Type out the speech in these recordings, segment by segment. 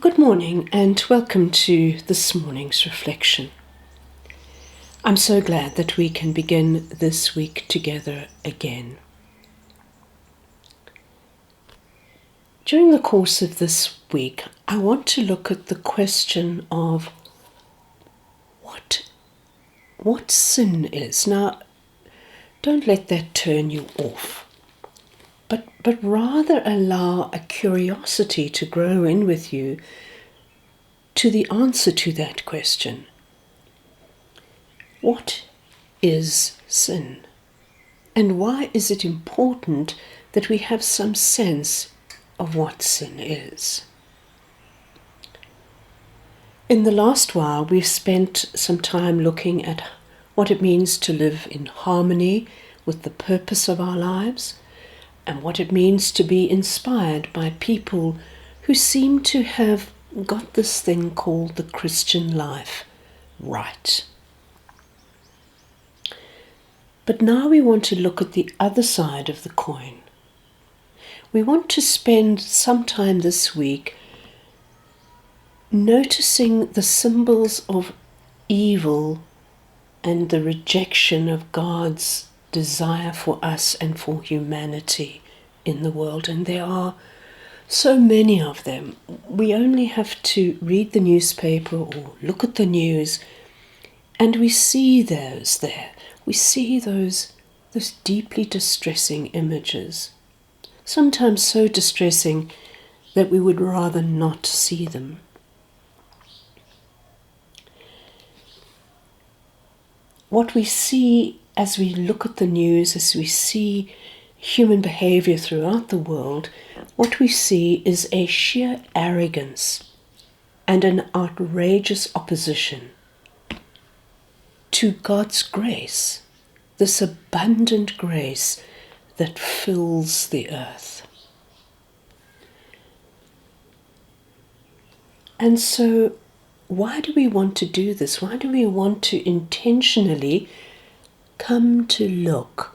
Good morning and welcome to this morning's reflection. I'm so glad that we can begin this week together again. During the course of this week, I want to look at the question of what sin is. Now, don't let that turn you off, but rather allow a curiosity to grow in with you to the answer to that question. What is sin? And why is it important that we have some sense of what sin is? In the last while, we've spent some time looking at what it means to live in harmony with the purpose of our lives, and what it means to be inspired by people who seem to have got this thing called the Christian life right. But now we want to look at the other side of the coin. We want to spend some time this week noticing the symbols of evil and the rejection of God's desire for us and for humanity in the world. And there are so many of them. We only have to read the newspaper or look at the news and we see those there. We see those deeply distressing images, sometimes so distressing that we would rather not see them. What we see as we look at the news, as we see human behavior throughout the world, what we see is a sheer arrogance and an outrageous opposition to God's grace, this abundant grace that fills the earth. And so, why do we want to do this? Why do we want to intentionally come to look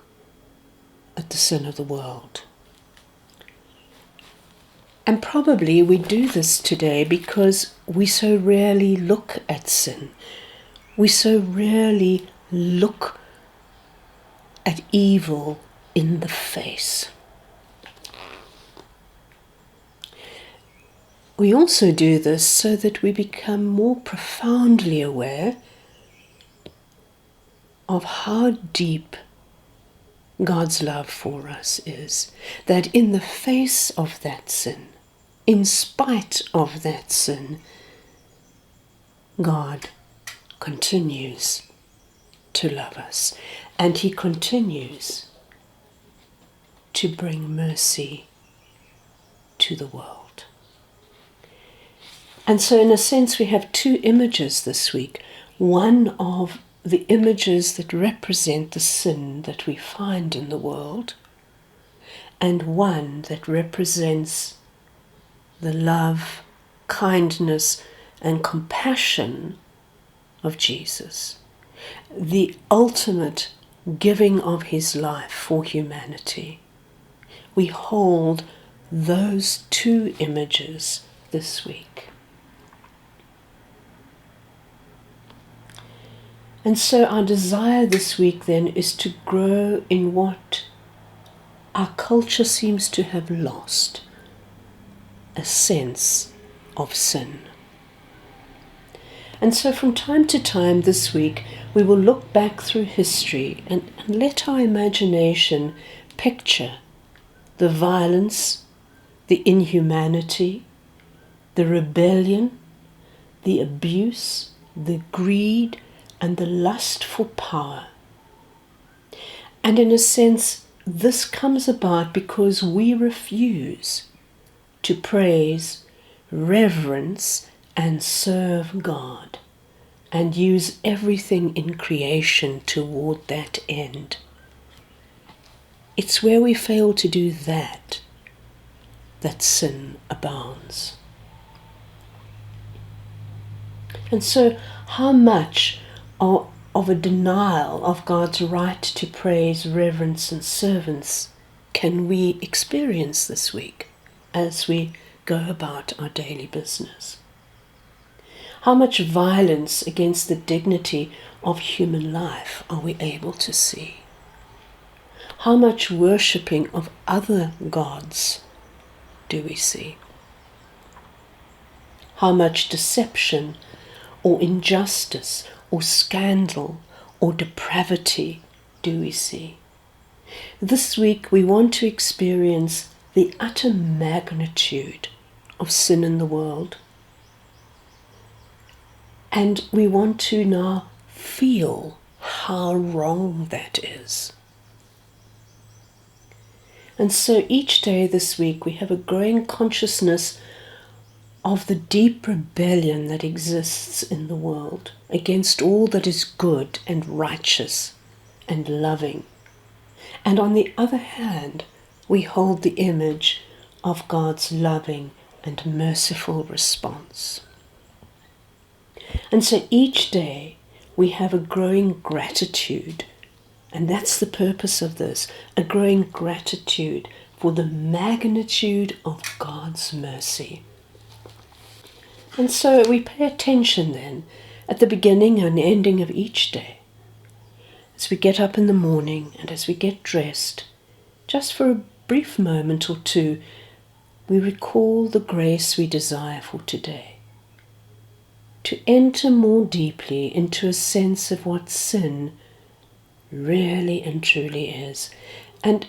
at the sin of the world? And probably we do this today because we so rarely look at sin. We so rarely look at evil in the face. We also do this so that we become more profoundly aware of how deep God's love for us is. That in the face of that sin, in spite of that sin, God continues to love us, and He continues to bring mercy to the world. And so in a sense we have two images this week. One of the images that represent the sin that we find in the world, and one that represents the love, kindness, and compassion of Jesus, the ultimate giving of His life for humanity. We hold those two images this week. And so our desire this week then is to grow in what our culture seems to have lost, a sense of sin. And so from time to time this week, we will look back through history and let our imagination picture the violence, the inhumanity, the rebellion, the abuse, the greed, and the lust for power. And in a sense, this comes about because we refuse to praise, reverence, and serve God, and use everything in creation toward that end. It's where we fail to do that sin abounds. And so, how much of a denial of God's right to praise, reverence, and servants can we experience this week as we go about our daily business? How much violence against the dignity of human life are we able to see? How much worshipping of other gods do we see? How much deception or injustice or scandal or depravity do we see? This week we want to experience the utter magnitude of sin in the world. And we want to now feel how wrong that is. And so each day this week we have a growing consciousness of the deep rebellion that exists in the world against all that is good and righteous and loving. And on the other hand, we hold the image of God's loving and merciful response. And so each day we have a growing gratitude, and that's the purpose of this, a growing gratitude for the magnitude of God's mercy. And so we pay attention then at the beginning and ending of each day, as we get up in the morning and as we get dressed, just for a brief moment or two, we recall the grace we desire for today. To enter more deeply into a sense of what sin really and truly is. And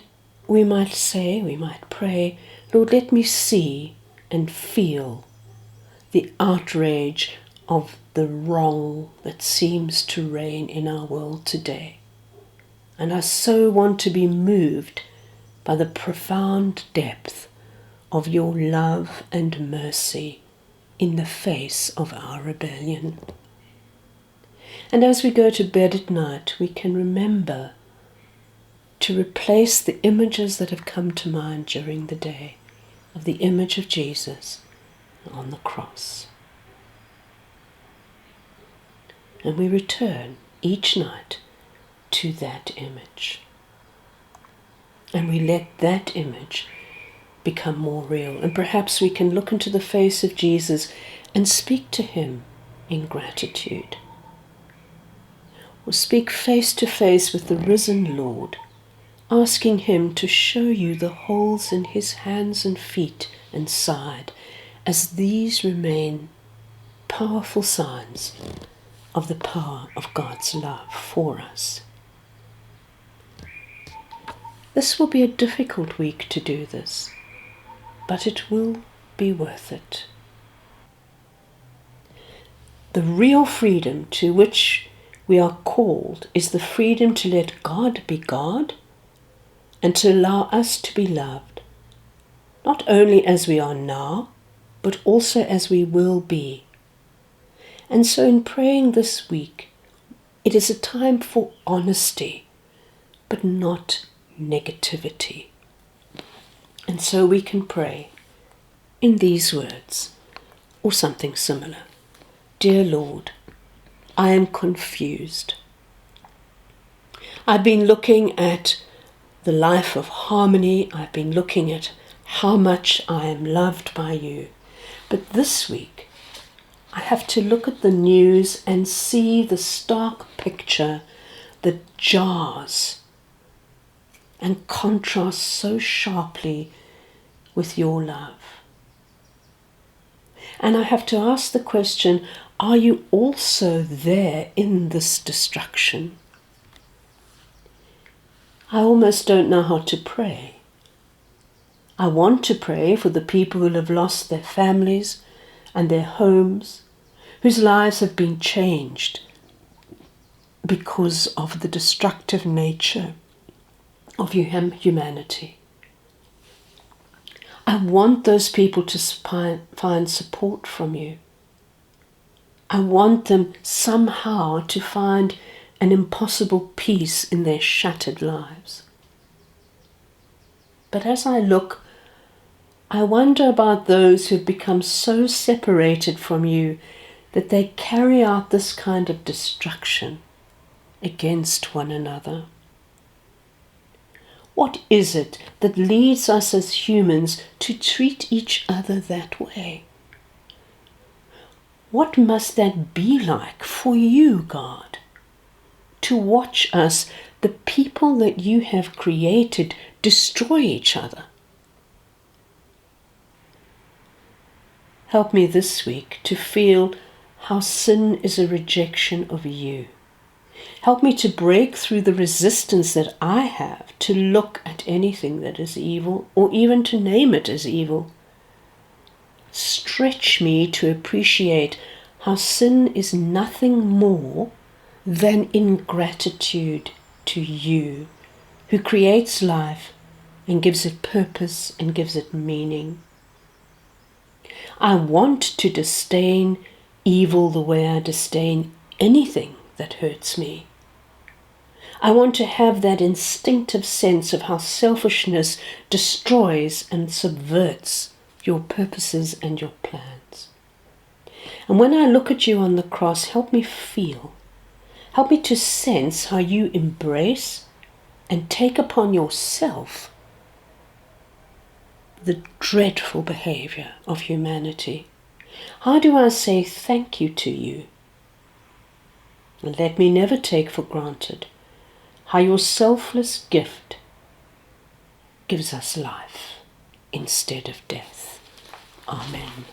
we might say, we might pray, Lord, let me see and feel the outrage of the wrong that seems to reign in our world today. And I so want to be moved by the profound depth of your love and mercy in the face of our rebellion. And as we go to bed at night, we can remember to replace the images that have come to mind during the day of the image of Jesus on the cross. And we return each night to that image. And we let that image become more real. And perhaps we can look into the face of Jesus and speak to him in gratitude. Or speak face to face with the risen Lord, asking him to show you the holes in his hands and feet and side, as these remain powerful signs of the power of God's love for us. This will be a difficult week to do this, but it will be worth it. The real freedom to which we are called is the freedom to let God be God and to allow us to be loved, not only as we are now, but also as we will be. And so in praying this week, it is a time for honesty, but not negativity. And so we can pray in these words, or something similar. Dear Lord, I am confused. I've been looking at the life of harmony. I've been looking at how much I am loved by you. But this week, I have to look at the news and see the stark picture that jars and contrasts so sharply with your love. And I have to ask the question, are you also there in this destruction? I almost don't know how to pray. I want to pray for the people who have lost their families and their homes, whose lives have been changed because of the destructive nature of humanity. I want those people to find support from you. I want them somehow to find an impossible peace in their shattered lives. But as I look, I wonder about those who have become so separated from you that they carry out this kind of destruction against one another. What is it that leads us as humans to treat each other that way? What must that be like for you, God? To watch us, the people that you have created, destroy each other. Help me this week to feel how sin is a rejection of you. Help me to break through the resistance that I have to look at anything that is evil, or even to name it as evil. Stretch me to appreciate how sin is nothing more than ingratitude to you, who creates life and gives it purpose and gives it meaning. I want to disdain evil the way I disdain anything that hurts me. I want to have that instinctive sense of how selfishness destroys and subverts your purposes and your plans. And when I look at you on the cross, help me feel, help me to sense how you embrace and take upon yourself the dreadful behavior of humanity. How do I say thank you to you? And let me never take for granted how your selfless gift gives us life instead of death. Amen.